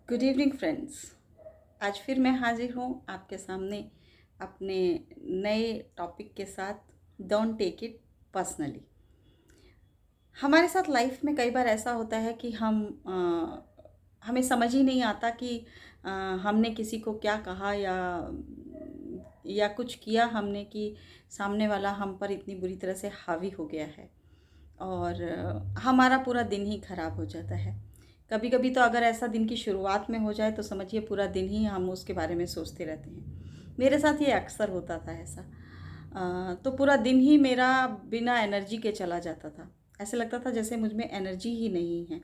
Good evening friends. आज फिर मैं हाजिर हूँ आपके सामने अपने नए टॉपिक के साथ। Don't take it personally. हमारे साथ लाइफ में कई बार ऐसा होता है कि हमें समझ ही नहीं आता कि हमने किसी को क्या कहा या कुछ किया हमने कि सामने वाला हम पर इतनी बुरी तरह से हावी हो गया है और हमारा पूरा दिन ही खराब हो जाता है। कभी कभी तो अगर ऐसा दिन की शुरुआत में हो जाए तो समझिए पूरा दिन ही हम उसके बारे में सोचते रहते हैं। मेरे साथ ये अक्सर होता था ऐसा। तो पूरा दिन ही मेरा बिना एनर्जी के चला जाता था। ऐसे लगता था जैसे मुझ में एनर्जी ही नहीं है,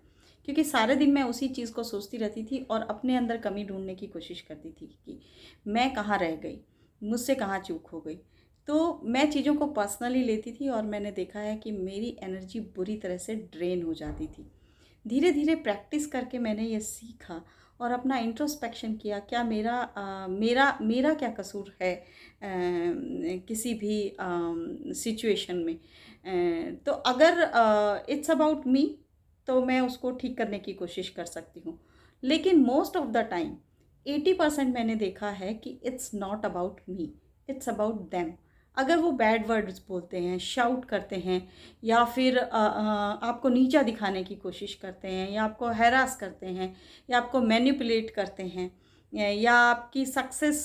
क्योंकि सारे दिन मैं उसी चीज़ को सोचती रहती थी और अपने अंदर कमी ढूंढने की कोशिश करती थी कि मैं कहाँ रह गई, मुझसे कहाँ चूक हो गई। तो मैं चीज़ों को पर्सनली लेती थी और मैंने देखा है कि मेरी एनर्जी बुरी तरह से ड्रेन हो जाती थी। धीरे धीरे प्रैक्टिस करके मैंने ये सीखा और अपना इंट्रोस्पेक्शन किया। क्या मेरा क्या कसूर है किसी भी सिचुएशन में। तो अगर इट्स अबाउट मी तो मैं उसको ठीक करने की कोशिश कर सकती हूँ, लेकिन मोस्ट ऑफ द टाइम 80% मैंने देखा है कि it's not about me, it's about them. अगर वो बैड वर्ड्स बोलते हैं, शाउट करते हैं, या फिर आपको नीचा दिखाने की कोशिश करते हैं, या आपको हैरास करते हैं, या आपको मैनिपुलेट करते हैं, या आपकी सक्सेस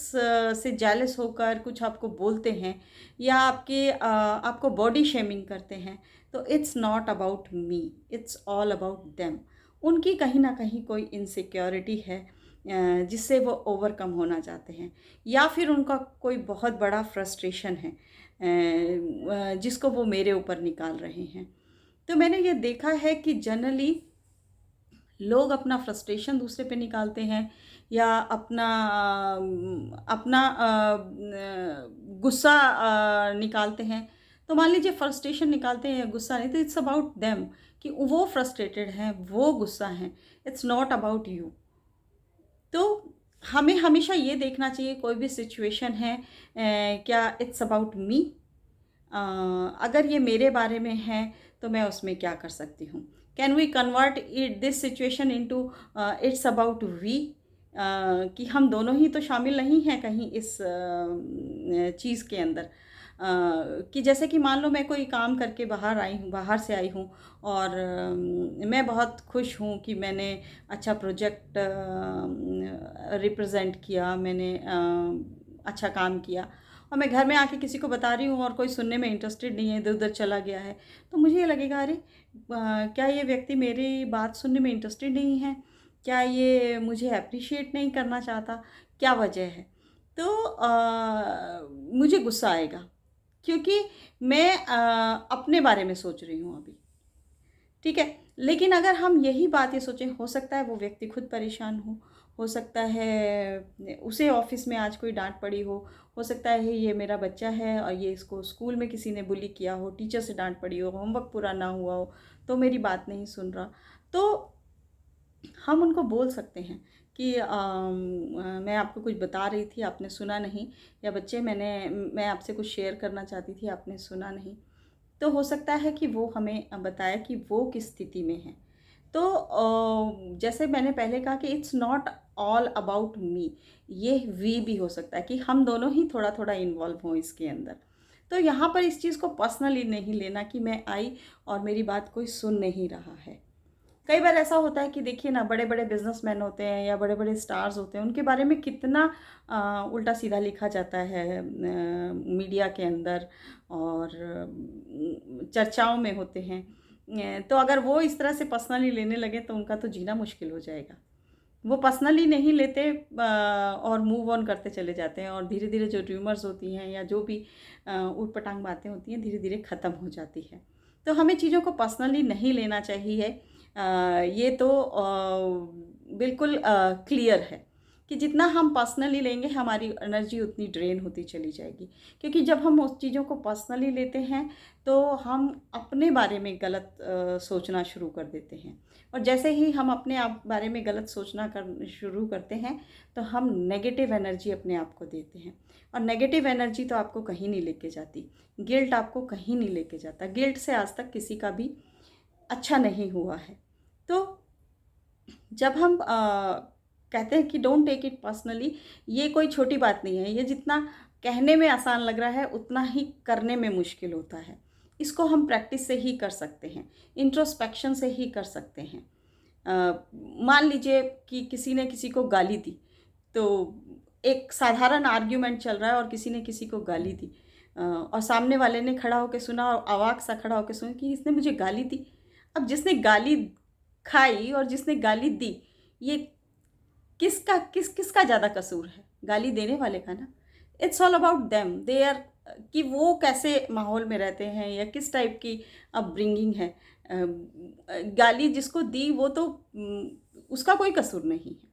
से जेलस होकर कुछ आपको बोलते हैं, या आपको बॉडी शेमिंग करते हैं, तो it's not about me, it's all about them. उनकी कहीं ना कहीं कोई इनसिक्योरिटी है जिससे वो ओवरकम होना चाहते हैं, या फिर उनका कोई बहुत बड़ा फ्रस्ट्रेशन है जिसको वो मेरे ऊपर निकाल रहे हैं। तो मैंने ये देखा है कि जनरली लोग अपना फ्रस्ट्रेशन दूसरे पे निकालते हैं, या अपना गुस्सा निकालते हैं। तो मान लीजिए फ्रस्ट्रेशन निकालते हैं, गुस्सा नहीं, तो इट्स अबाउट देम कि वो फ्रस्ट्रेटेड हैं, वो गुस्सा हैं। It's not about you. तो हमें हमेशा ये देखना चाहिए कोई भी सिचुएशन है क्या इट्स अबाउट मी। अगर ये मेरे बारे में है तो मैं उसमें क्या कर सकती हूँ। Can we convert it this situation into it's about we, कि हम दोनों ही तो शामिल नहीं हैं कहीं इस चीज़ के अंदर। कि जैसे कि मान लो मैं कोई काम करके बाहर से आई हूँ और मैं बहुत खुश हूँ कि मैंने अच्छा प्रोजेक्ट रिप्रेजेंट किया, मैंने अच्छा काम किया, और मैं घर में आके किसी को बता रही हूँ और कोई सुनने में इंटरेस्टेड नहीं है, इधर उधर चला गया है, तो मुझे ये लगेगा अरे क्या ये व्यक्ति मेरी बात सुनने में इंटरेस्टेड नहीं है, क्या ये मुझे अप्रिशिएट नहीं करना चाहता, क्या वजह है। तो मुझे गुस्सा आएगा, क्योंकि मैं अपने बारे में सोच रही हूँ अभी। ठीक है, लेकिन अगर हम यही बात ये सोचें, हो सकता है वो व्यक्ति खुद परेशान हो सकता है उसे ऑफिस में आज कोई डांट पड़ी हो सकता है ये मेरा बच्चा है और ये इसको स्कूल में किसी ने बुली किया हो, टीचर से डांट पड़ी हो, होमवर्क पूरा ना हुआ हो, तो मेरी बात नहीं सुन रहा। तो हम उनको बोल सकते हैं कि मैं आपको कुछ बता रही थी, आपने सुना नहीं, या बच्चे मैं आपसे कुछ शेयर करना चाहती थी, आपने सुना नहीं। तो हो सकता है कि वो हमें बताए कि वो किस स्थिति में है। तो जैसे मैंने पहले कहा कि it's not all about me, ये वी भी हो सकता है कि हम दोनों ही थोड़ा थोड़ा इन्वॉल्व हों इसके अंदर। तो यहाँ पर इस चीज़ को पर्सनली नहीं लेना कि मैं आई और मेरी बात कोई सुन नहीं रहा है। कई बार ऐसा होता है कि देखिए ना, बड़े बड़े बिजनेसमैन होते हैं या बड़े बड़े स्टार्स होते हैं, उनके बारे में कितना उल्टा सीधा लिखा जाता है मीडिया के अंदर, और चर्चाओं में होते हैं। तो अगर वो इस तरह से पर्सनली लेने लगे तो उनका तो जीना मुश्किल हो जाएगा। वो पर्सनली नहीं लेते और मूव ऑन करते चले जाते हैं, और धीरे धीरे जो र्यूमर्स होती हैं या जो भी ऊट पटांग बातें होती हैं धीरे धीरे ख़त्म हो जाती है। तो हमें चीज़ों को पर्सनली नहीं लेना चाहिए। ये तो बिल्कुल क्लियर है कि जितना हम पर्सनली लेंगे हमारी एनर्जी उतनी ड्रेन होती चली जाएगी, क्योंकि जब हम उस चीज़ों को पर्सनली लेते हैं तो हम अपने बारे में गलत सोचना शुरू कर देते हैं, और जैसे ही हम अपने आप बारे में गलत सोचना कर शुरू करते हैं तो हम नेगेटिव एनर्जी अपने आप को देते हैं, और नेगेटिव एनर्जी तो आपको कहीं नहीं लेके जाती। गिल्ट आपको कहीं नहीं लेके जाता। गिल्ट से आज तक किसी का भी अच्छा नहीं हुआ है। तो जब हम कहते हैं कि डोंट टेक इट पर्सनली, ये कोई छोटी बात नहीं है। ये जितना कहने में आसान लग रहा है उतना ही करने में मुश्किल होता है। इसको हम प्रैक्टिस से ही कर सकते हैं, इंट्रोस्पेक्शन से ही कर सकते हैं। मान लीजिए कि किसी ने किसी को गाली दी, तो एक साधारण आर्ग्यूमेंट चल रहा है और किसी ने किसी को गाली दी, और सामने वाले ने खड़ा होकर सुना और अवाक सा खड़ा होकर सुना कि इसने मुझे गाली दी। अब जिसने गाली खाई और जिसने गाली दी, ये किसका ज़्यादा कसूर है? गाली देने वाले का ना। It's all about them, they are, कि वो कैसे माहौल में रहते हैं या किस टाइप की अपब्रिंगिंग है। गाली जिसको दी वो तो उसका कोई कसूर नहीं है,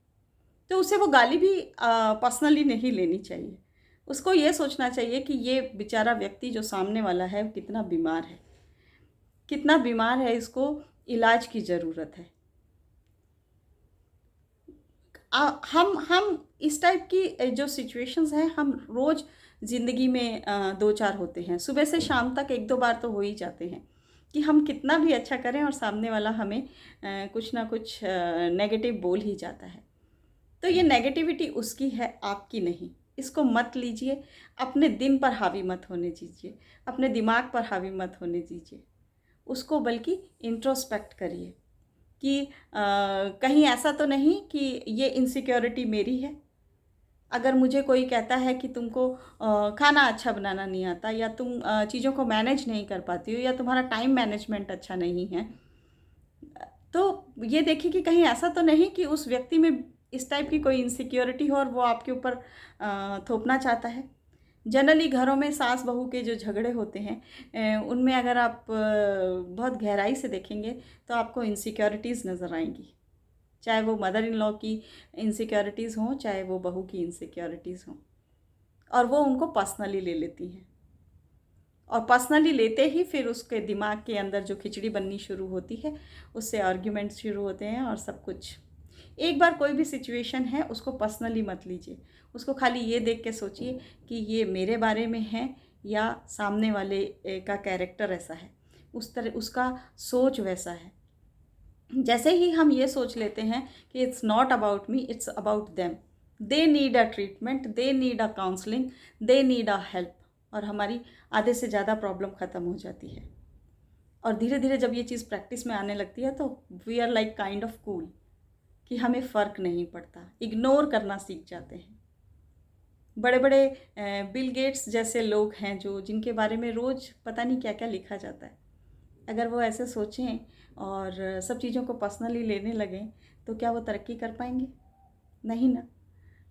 तो उसे वो गाली भी पर्सनली नहीं लेनी चाहिए। उसको ये सोचना चाहिए कि ये बेचारा व्यक्ति जो सामने वाला है कितना बीमार है, कितना बीमार है, इसको इलाज की ज़रूरत है। हम इस टाइप की जो सिचुएशंस हैं हम रोज़ ज़िंदगी में दो चार होते हैं, सुबह से शाम तक एक दो बार तो हो ही जाते हैं कि हम कितना भी अच्छा करें और सामने वाला हमें कुछ ना कुछ नेगेटिव बोल ही जाता है। तो ये नेगेटिविटी उसकी है, आपकी नहीं। इसको मत लीजिए, अपने दिन पर हावी मत होने दीजिए, अपने दिमाग पर हावी मत होने दीजिए, उसको बल्कि इंट्रोस्पेक्ट करिए कि कहीं ऐसा तो नहीं कि ये इनसिक्योरिटी मेरी है। अगर मुझे कोई कहता है कि तुमको खाना अच्छा बनाना नहीं आता, या तुम चीज़ों को मैनेज नहीं कर पाती हो, या तुम्हारा टाइम मैनेजमेंट अच्छा नहीं है, तो ये देखिए कि कहीं ऐसा तो नहीं कि उस व्यक्ति में इस टाइप की कोई इनसिक्योरिटी हो और वो आपके ऊपर थोपना चाहता है। जनरली घरों में सास बहू के जो झगड़े होते हैं उनमें अगर आप बहुत गहराई से देखेंगे तो आपको इनसिक्योरिटीज़ नज़र आएंगी, चाहे वो मदर इन लॉ की इनसिक्योरिटीज़ हों, चाहे वो बहू की इनसिक्योरिटीज़ हों, और वो उनको पर्सनली ले लेती हैं। और पर्सनली लेते ही फिर उसके दिमाग के अंदर जो खिचड़ी बननी शुरू होती है, उससे आर्ग्यूमेंट्स शुरू होते हैं और सब कुछ। एक बार कोई भी सिचुएशन है उसको पर्सनली मत लीजिए, उसको खाली ये देख के सोचिए कि ये मेरे बारे में है या सामने वाले का कैरेक्टर ऐसा है, उस तरह उसका सोच वैसा है। जैसे ही हम ये सोच लेते हैं कि it's not about me, it's about them, they need a treatment, they need a counselling, they need a help, और हमारी आधे से ज़्यादा प्रॉब्लम ख़त्म हो जाती है। और धीरे धीरे जब ये चीज़ प्रैक्टिस में आने लगती है तो we are like kind of cool, कि हमें फ़र्क नहीं पड़ता, इग्नोर करना सीख जाते हैं। बड़े बड़े बिल गेट्स जैसे लोग हैं जो जिनके बारे में रोज़ पता नहीं क्या क्या लिखा जाता है, अगर वो ऐसे सोचें और सब चीज़ों को पर्सनली लेने लगें तो क्या वो तरक्की कर पाएंगे? नहीं ना।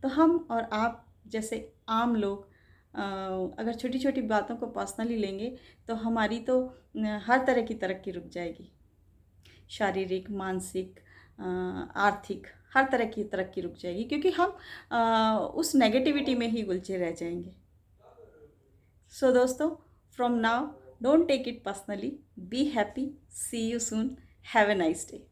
तो हम और आप जैसे आम लोग अगर छोटी छोटी बातों को पर्सनली लेंगे तो हमारी तो हर तरह की तरक्की रुक जाएगी। शारीरिक, मानसिक, आर्थिक, हर तरह की तरक्की रुक जाएगी, क्योंकि हम उस नेगेटिविटी में ही उलझे रह जाएंगे। सो दोस्तों, from now, don't take it personally, be happy, see you soon, have a nice day.